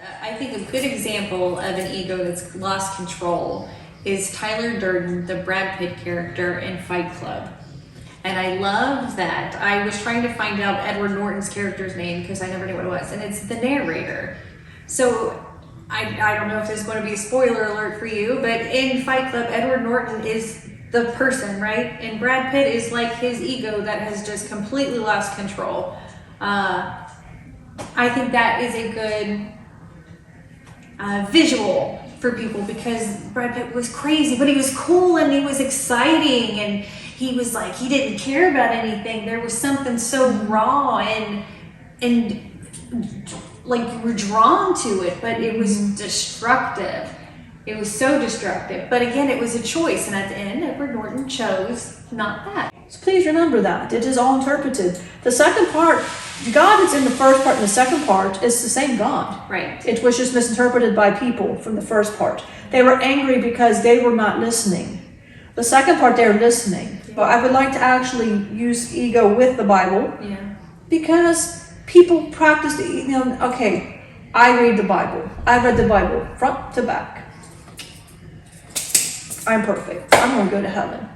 I think a good example of an ego that's lost control is Tyler Durden, the Brad Pitt character in Fight Club. And I love that. I was trying to find out Edward Norton's character's name because I never knew what it was, and it's the narrator. So I don't know if there's going to be a spoiler alert for you, but in Fight Club, Edward Norton is the person, right? And Brad Pitt is like his ego that has just completely lost control. I think that is a good visual for people because Brad Pitt was crazy, but he was cool and he was exciting and he was like, he didn't care about anything. There was something so raw and like you were drawn to it, but it was destructive. It was so destructive. But again, it was a choice. And at the end, Edward Norton chose not that. So please remember that. It is all interpreted. The second part, God is in the first part and the second part is the same God. Right. It was just misinterpreted by people from the first part. They were angry because they were not listening. The second part, they're listening. But I would like to actually use ego with the Bible. Yeah. Because people practice okay, I read the Bible. I read the Bible front to back. I'm perfect. I'm going to go to heaven.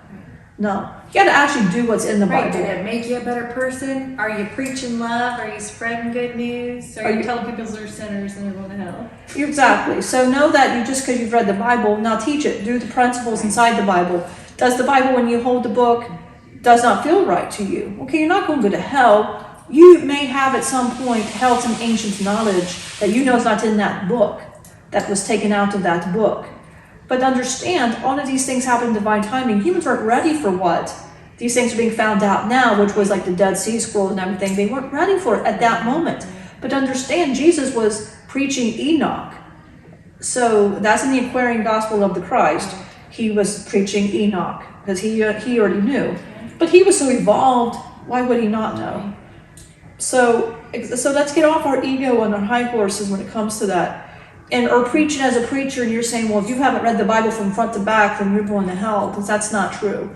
No. You got to actually do what's in the Right. Bible. Did it make you a better person? Are you preaching love? Are you spreading good news? Are you telling people they're sinners and they're going to hell? Exactly. So know that you just because you've read the Bible, now teach it. Do the principles inside the Bible. Does the Bible, when you hold the book, does not feel right to you? Okay, you're not going to go to hell. You may have at some point held some ancient knowledge that you know is not in that book, that was taken out of that book. But understand, all of these things happen in divine timing. Humans weren't ready for what these things are being found out now, which was like the Dead Sea Scrolls and everything. They weren't ready for it at that moment. But understand, Jesus was preaching Enoch. So that's in the Aquarian Gospel of the Christ. He was preaching Enoch because he already knew. But he was so evolved, why would he not know? So let's get off our ego and our high horses when it comes to that. And or preaching as a preacher and you're saying, well, if you haven't read the Bible from front to back, then you're going to hell, because that's not true.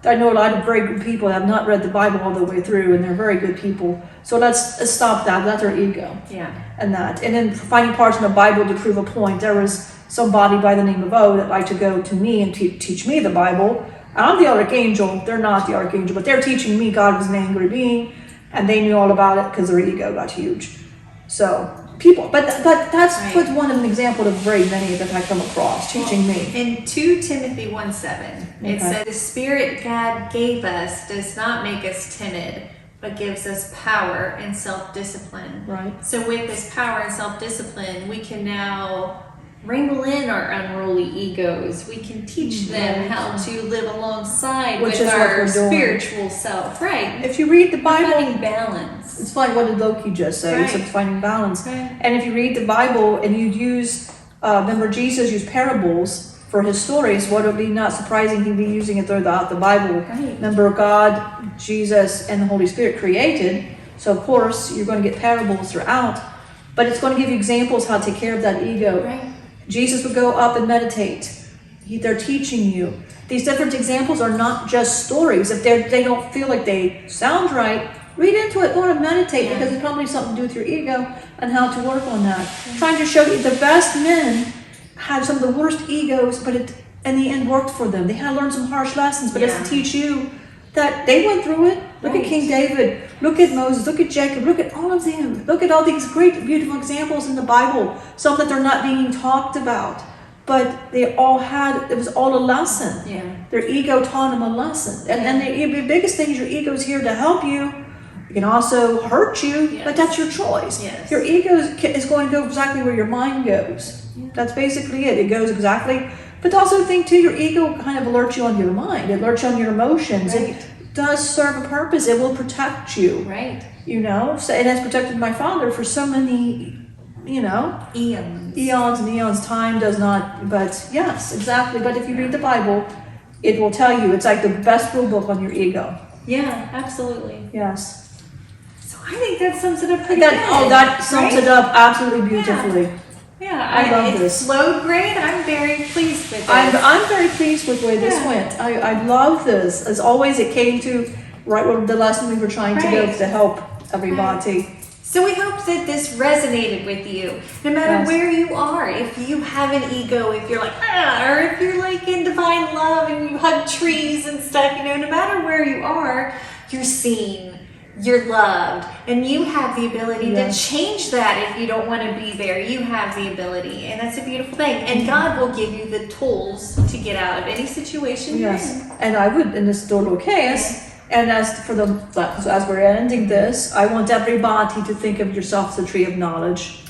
I know a lot of very good people that have not read the Bible all the way through, and they're very good people. So let's stop that. That's our ego. Yeah. And that. And then finding parts in the Bible to prove a point. There was somebody by the name of O that liked to go to me and teach me the Bible. I'm the archangel. They're not the archangel, but they're teaching me God was an angry being, and they knew all about it because their ego got huge. So people, but that's right. One of an example of very many that I come across teaching me. In 2 Timothy 1:7, it said, "The Spirit God gave us does not make us timid, but gives us power and self-discipline." Right. So with this power and self-discipline, we can now wrangle in our unruly egos. We can teach them how to live alongside with our spiritual self. Right. If you read the Bible, finding balance. It's like, what did Loki just say? He said finding balance. Right. And if you read the Bible and you use, remember Jesus used parables for his stories, what would be not surprising he'd be using it throughout the Bible. Right. Remember, God, Jesus, and the Holy Spirit created, so of course you're going to get parables throughout, but it's going to give you examples how to take care of that ego. Right. Jesus would go up and meditate. They're teaching you. These different examples are not just stories. If they don't feel like they sound right, read into it, go and meditate, because it's probably something to do with your ego and how to work on that. Trying to show you the best men had some of the worst egos, but it in the end worked for them. They had to learn some harsh lessons, but it's to teach you that they went through it. Look at King David, look at Moses, look at Jacob, look at all of them. Look at all these great, beautiful examples in the Bible. Some that they're not being talked about, but they all had, it was all a lesson. Yeah. Their ego taught them a lesson. And the biggest thing is your ego is here to help you. It can also hurt you, but that's your choice. Yes. Your ego is going to go exactly where your mind goes. That's basically it. It goes exactly. But also think too, your ego kind of alerts you on your mind. It alerts you on your emotions. Right. It does serve a purpose. It will protect you. Right. You know, so it has protected my father for so many, eons and eons. Time does not, but yes, exactly. But if you read the Bible, it will tell you. It's like the best rule book on your ego. Yeah, absolutely. Yes. So I think that sums it up pretty good. That sums it up absolutely beautifully. Yeah, I love this. It flowed great. I'm very pleased with it. I'm very pleased with the way this went. I love this. As always, it came to right with the lesson we were trying to go to help everybody. So we hope that this resonated with you, no matter where you are. If you have an ego, if you're like, or if you're like in divine love and you hug trees and stuff, no matter where you are, you're seen, you're loved, and you have the ability to change that if you don't want to be there. You have the ability, and that's a beautiful thing. And God will give you the tools to get out of any situation you're in. And I would, in this total chaos, and as we're ending this, I want everybody to think of yourself as a tree of knowledge.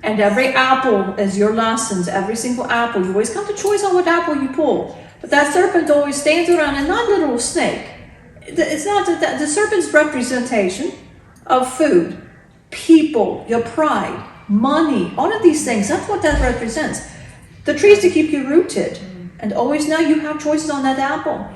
And every apple is your lessons, every single apple. You always come to choice on what apple you pull. But that serpent always stands around, and not a literal snake. It's not that the serpent's representation of food, people, your pride, money, all of these things. That's what that represents. The tree is to keep you rooted. And always know you have choices on that apple.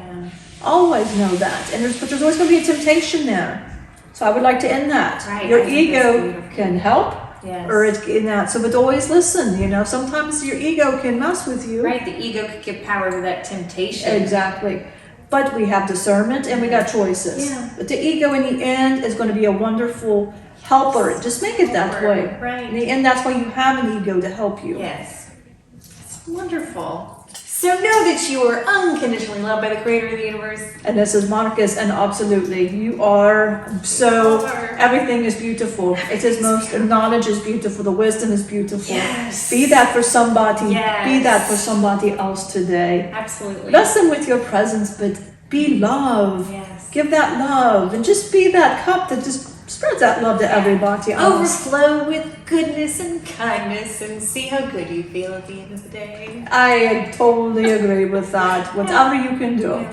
Always know that. But there's always going to be a temptation there. So I would like to end that. Right, your ego can help, or it's in that. So, but always listen. Sometimes your ego can mess with you. Right, the ego could give power to that temptation. Exactly. But we have discernment and we got choices. But the ego in the end is going to be a wonderful helper. Just make it that way. Right. In the end, that's why you have an ego, to help you. Yes. It's wonderful. So know that you are unconditionally loved by the Creator of the universe. And this is Marcus, and absolutely, you are so, everything is beautiful. It is the knowledge is beautiful, the wisdom is beautiful. Yes. Be that for somebody. Yes. Be that for somebody else today. Absolutely. Bless them with your presence, but be love. Yes. Give that love, and just be that cup that just spreads that love to everybody else. Overflow with goodness and kindness, and see how good you feel at the end of the day. I totally agree with that. Whatever you can do.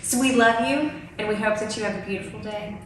So we love you, and we hope that you have a beautiful day.